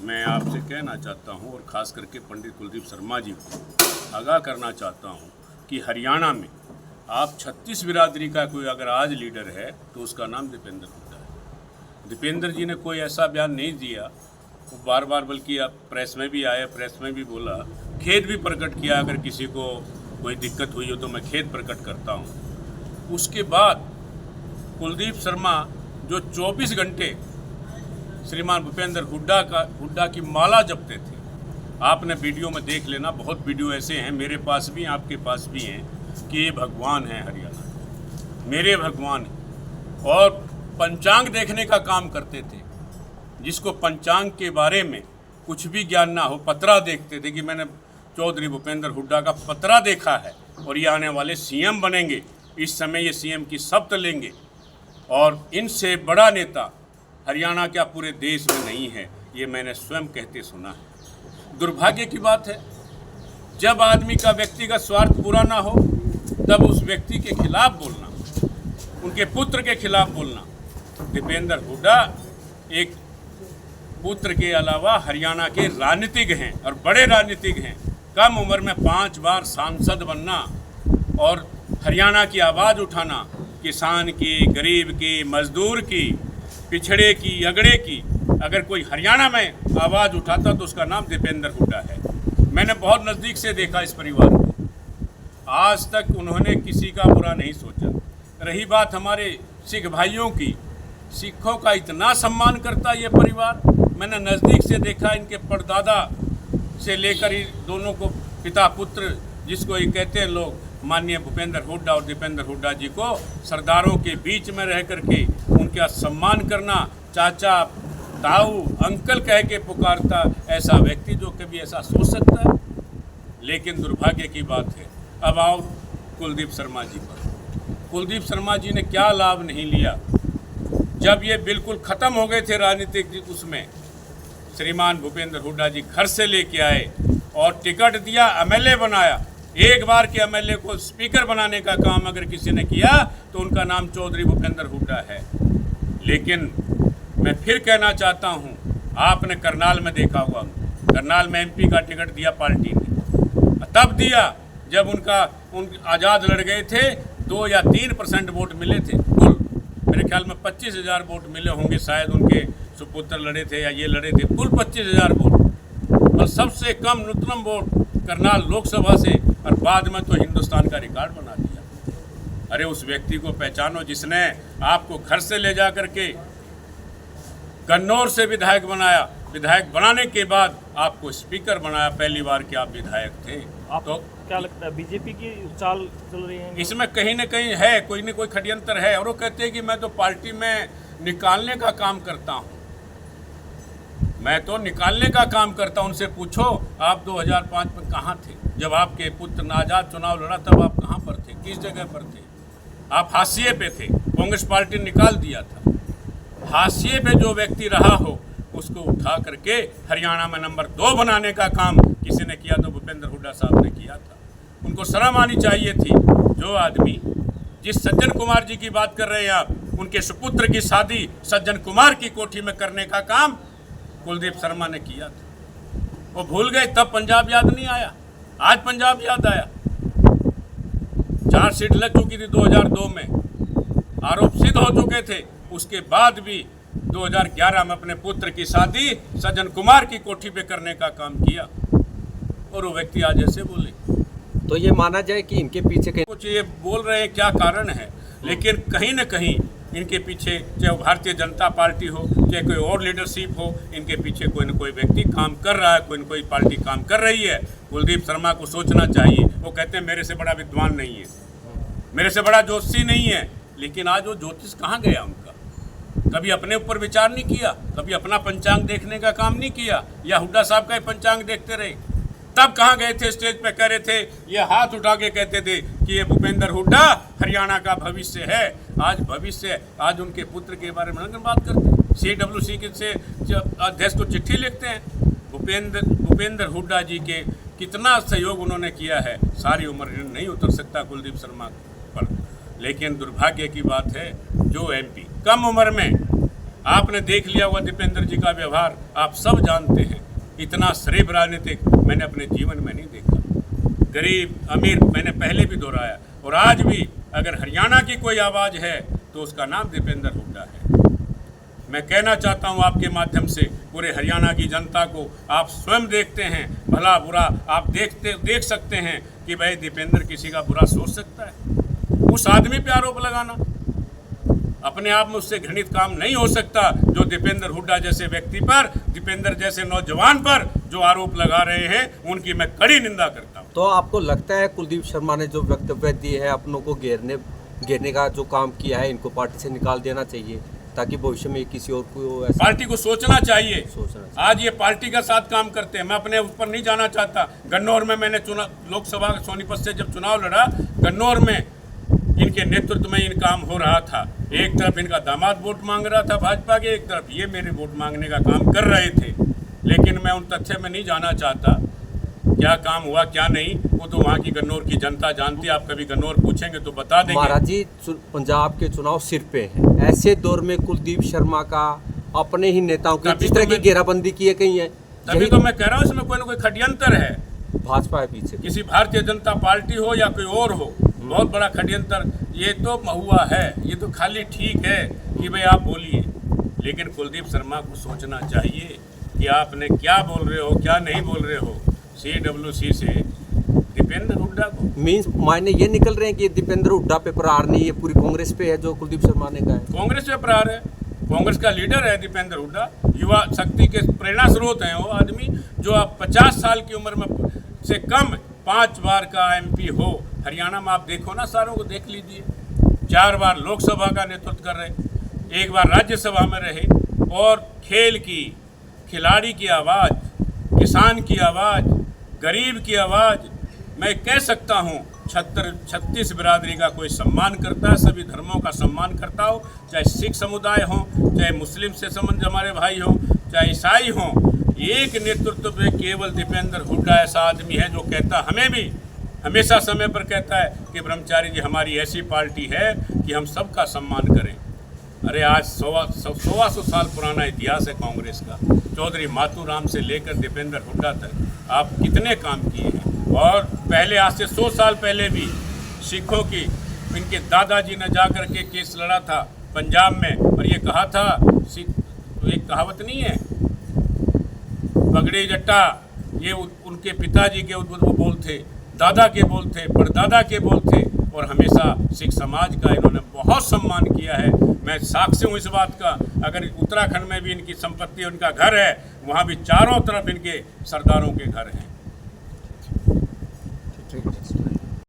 मैं आपसे कहना चाहता हूं और ख़ास करके पंडित कुलदीप शर्मा जी को आगाह करना चाहता हूं कि हरियाणा में आप 36 बिरादरी का कोई अगर आज लीडर है तो उसका नाम दीपेंद्र हुड्डा है। दीपेंद्र जी ने कोई ऐसा बयान नहीं दिया, वो बार बार बल्कि आप प्रेस में भी आए, प्रेस में भी बोला, खेद भी प्रकट किया, अगर किसी को कोई दिक्कत हुई हो तो मैं खेद प्रकट करता हूँ। उसके बाद कुलदीप शर्मा जो 24 घंटे श्रीमान भूपेंद्र हुड्डा की माला जपते थे, आपने वीडियो में देख लेना, बहुत वीडियो ऐसे हैं, मेरे पास भी आपके पास भी हैं, कि ये भगवान है हरियाणा, मेरे भगवान हैं। और पंचांग देखने का काम करते थे, जिसको पंचांग के बारे में कुछ भी ज्ञान ना हो, पतरा देखते थे कि मैंने चौधरी भूपेंद्र हुड्डा का पतरा देखा है और ये आने वाले सीएम बनेंगे, इस समय ये सीएम की शपथ लेंगे और इनसे बड़ा नेता हरियाणा क्या पूरे देश में नहीं है, ये मैंने स्वयं कहते सुना है। दुर्भाग्य की बात है, जब आदमी का व्यक्तिगत स्वार्थ पूरा ना हो तब उस व्यक्ति के खिलाफ बोलना, उनके पुत्र के खिलाफ बोलना। दीपेंद्र हुड्डा एक पुत्र के अलावा हरियाणा के राजनीतिक हैं और बड़े राजनीतिक हैं। कम उम्र में 5 बार सांसद बनना और हरियाणा की आवाज़ उठाना, किसान की, गरीब की, मजदूर की, पिछड़े की, अगड़े की, अगर कोई हरियाणा में आवाज़ उठाता तो उसका नाम दीपेंद्र हुड्डा है। मैंने बहुत नज़दीक से देखा इस परिवार को, आज तक उन्होंने किसी का बुरा नहीं सोचा। रही बात हमारे सिख भाइयों की, सिखों का इतना सम्मान करता ये परिवार, मैंने नज़दीक से देखा। इनके परदादा से लेकर ही दोनों को, पिता पुत्र जिसको ये कहते हैं लोग, माननीय भूपेंद्र हुड्डा और दीपेंद्र हुड्डा जी को सरदारों के बीच में रह करके उनका सम्मान करना, चाचा, ताऊ, अंकल कह के पुकारता, ऐसा व्यक्ति जो कभी ऐसा सोच सकता है। लेकिन दुर्भाग्य की बात है, अब आओ कुलदीप शर्मा जी पर। कुलदीप शर्मा जी ने क्या लाभ नहीं लिया जब ये बिल्कुल ख़त्म हो गए थे राजनीतिक, उसमें श्रीमान भूपेंद्र हुड्डा जी घर से लेके आए और टिकट दिया, एमएलए बनाया। एक बार के एमएलए को स्पीकर बनाने का काम अगर किसी ने किया तो उनका नाम चौधरी भूपेंद्र हुड्डा है। लेकिन मैं फिर कहना चाहता हूं, आपने करनाल में देखा हुआ, करनाल में एमपी का टिकट दिया पार्टी ने, तब दिया जब उन आज़ाद लड़ गए थे, 2 या 3% वोट मिले थे कुल। मेरे ख्याल में 25,000 वोट मिले होंगे, शायद उनके सुपुत्र लड़े थे या ये लड़े थे, कुल 25,000 वोट। और सबसे कम न्यूनतम वोट करनाल लोकसभा से, और बाद में तो हिंदुस्तान का रिकॉर्ड बना दिया। अरे उस व्यक्ति को पहचानो जिसने आपको घर से ले जा करके कन्नौर से विधायक बनाया, विधायक बनाने के बाद आपको स्पीकर बनाया, पहली बार के आप विधायक थे। तो क्या लगता है बीजेपी की चाल चल रही है इसमें? कहीं ना कहीं है, कोई न कोई षड्यंत्र है। और वो कहते हैं कि मैं तो पार्टी में निकालने का काम करता हूँ, मैं तो निकालने का काम करता हूं। उनसे पूछो आप 2005 में कहाँ थे, जब आपके पुत्र आजाद चुनाव लड़ा, तब आप कहाँ पर थे, किस जगह पर थे? आप हाशिए पे थे, कांग्रेस पार्टी निकाल दिया था। हाशिए पे जो व्यक्ति रहा हो उसको उठा करके हरियाणा में नंबर 2 बनाने का काम किसी ने किया तो भूपेंद्र हुड्डा साहब ने किया था। उनको शर्म आनी चाहिए थी। जो आदमी, जिस सज्जन कुमार जी की बात कर रहे हैं आप, उनके सुपुत्र की शादी सज्जन कुमार की कोठी में करने का काम कुलदीप शर्मा ने किया था। वो भूल गए, तब पंजाब याद नहीं आया, आज पंजाब याद आया। 4 सीट लग चुकी थी 2002 में, आरोप सिद्ध हो चुके थे। उसके बाद भी 2011 में अपने पुत्र की शादी सज्जन कुमार की कोठी पे करने का काम किया, और वो व्यक्ति आज ऐसे बोले तो ये माना जाए कि इनके पीछे कुछ ये बोल रहे हैं, क्या कारण है? लेकिन कहीं न कहीं इनके पीछे, चाहे भारतीय जनता पार्टी हो, चाहे कोई और लीडरशिप हो, इनके पीछे कोई न कोई व्यक्ति काम कर रहा है, कोई न कोई पार्टी काम कर रही है। कुलदीप शर्मा को सोचना चाहिए। वो कहते हैं मेरे से बड़ा विद्वान नहीं है, मेरे से बड़ा ज्योतिषी नहीं है, लेकिन आज वो ज्योतिष कहाँ गया उनका? कभी अपने ऊपर विचार नहीं किया, कभी अपना पंचांग देखने का काम नहीं किया, या हुड्डा साहब का ही पंचांग देखते रहे? तब कहाँ गए थे? स्टेज पे कह रहे थे, ये हाथ उठा के कहते थे कि ये भूपेंद्र हुड्डा हरियाणा का भविष्य है। आज भविष्य, आज उनके पुत्र के बारे में बात करते, CWC के से अध्यक्ष को चिट्ठी लिखते हैं। भूपेंद्र हुड्डा जी के कितना सहयोग उन्होंने किया है, सारी उम्र नहीं उतर सकता कुलदीप शर्मा पर। लेकिन दुर्भाग्य की बात है, जो MP कम उम्र में आपने देख लिया हुआ दीपेंद्र जी का व्यवहार, आप सब जानते हैं। इतना शरीफ राजनीतिक मैंने अपने जीवन में नहीं देखा। गरीब अमीर मैंने पहले भी दोहराया, और आज भी अगर हरियाणा की कोई आवाज़ है तो उसका नाम दीपेंद्र हुड्डा है। मैं कहना चाहता हूं आपके माध्यम से पूरे हरियाणा की जनता को, आप स्वयं देखते हैं भला बुरा, आप देख सकते हैं कि भाई दीपेंद्र किसी का बुरा सोच सकता है। उस आदमी पे आरोप लगाना अपने आप में उससे घृणित काम नहीं हो सकता, जो दीपेंद्र हुड्डा जैसे व्यक्ति पर, दीपेंद्र जैसे नौजवान पर जो आरोप लगा रहे हैं, उनकी मैं कड़ी निंदा करता हूं। तो आपको लगता है कुलदीप शर्मा ने जो वक्तव्य दिए है, अपनों को घेरने का जो काम किया है, इनको पार्टी से निकाल देना चाहिए ताकि भविष्य में किसी और को ऐसा पार्टी को सोचना चाहिए। चाहिए। आज ये पार्टी का साथ काम करते हैं। मैं अपने ऊपर नहीं जाना चाहता। गन्नौर में मैंने लोकसभा सोनीपत से जब चुनाव लड़ा, गन्नौर में इनके नेतृत्व में इन काम हो रहा था। एक तरफ इनका दामाद वोट मांग रहा था भाजपा के, एक तरफ ये मेरे वोट मांगने का काम कर रहे थे। लेकिन मैं उन तथ्य में नहीं जाना चाहता, क्या काम हुआ क्या नहीं, वो तो वहाँ की गन्नौर की जनता जानती है। आप कभी गन्नौर पूछेंगे तो बता देंगे। महाराज जी, पंजाब के चुनाव सिर पे हैं, ऐसे दौर में कुलदीप शर्मा का अपने ही नेताओं की जिस तरह की घेराबंदी की है कहीं है, तभी तो मैं कह रहा हूँ इसमें कोई ना कोई षड्यंत्र है। भाजपा है पीछे, किसी भारतीय जनता पार्टी हो या कोई और हो, बहुत बड़ा षड्यंत्र ये तो हुआ है। ये तो खाली ठीक है कि भाई आप बोलिए, लेकिन कुलदीप शर्मा को सोचना चाहिए कि आपने क्या बोल रहे हो, क्या नहीं बोल रहे हो। CWC से दीपेंद्र हुड्डा को मीन्स मायने ये निकल रहे हैं कि दीपेंद्र हुड्डा पे प्रहार नहीं, ये पूरी कांग्रेस पे है जो कुलदीप शर्मा ने कहा है। कांग्रेस पे प्रहार है। कांग्रेस का लीडर है दीपेंद्र हुड्डा, युवा शक्ति के प्रेरणा स्रोत हैं वो आदमी, जो आप 50 साल की उम्र में से कम 5 बार का MP हो। हरियाणा में आप देखो ना, सारों को देख लीजिए, 4 बार लोकसभा का नेतृत्व कर रहे, 1 बार राज्यसभा में रहे, और खेल की, खिलाड़ी की आवाज़, किसान की आवाज़, गरीब की आवाज़, मैं कह सकता हूँ 36 बिरादरी का कोई सम्मान करता है, सभी धर्मों का सम्मान करता हो, चाहे सिख समुदाय हो, चाहे मुस्लिम से संबंध हमारे भाई हो, चाहे ईसाई हो। एक नेतृत्व में केवल दीपेंद्र हुड्डा ऐसा आदमी है जो कहता, हमें भी हमेशा समय पर कहता है कि ब्रह्मचारी जी हमारी ऐसी पार्टी है कि हम सबका सम्मान करें। अरे आज 100 साल पुराना इतिहास है कांग्रेस का। चौधरी माथुराम से लेकर दीपेंद्र हुड्डा तक आप कितने काम किए हैं। और पहले आज से 100 साल पहले भी सिखों की, इनके दादाजी ने जा कर के केस लड़ा था पंजाब में, और ये कहा था, तो एक कहावत नहीं है, पगड़ी जट्टा, ये उनके पिताजी के वो बोल थे, दादा के बोल थे, परदादा के बोल थे, और हमेशा सिख समाज का इन्होंने बहुत सम्मान किया है। मैं साक्षी हूँ इस बात का। अगर उत्तराखंड में भी इनकी संपत्ति, उनका घर है, वहाँ भी चारों तरफ इनके सरदारों के घर हैं।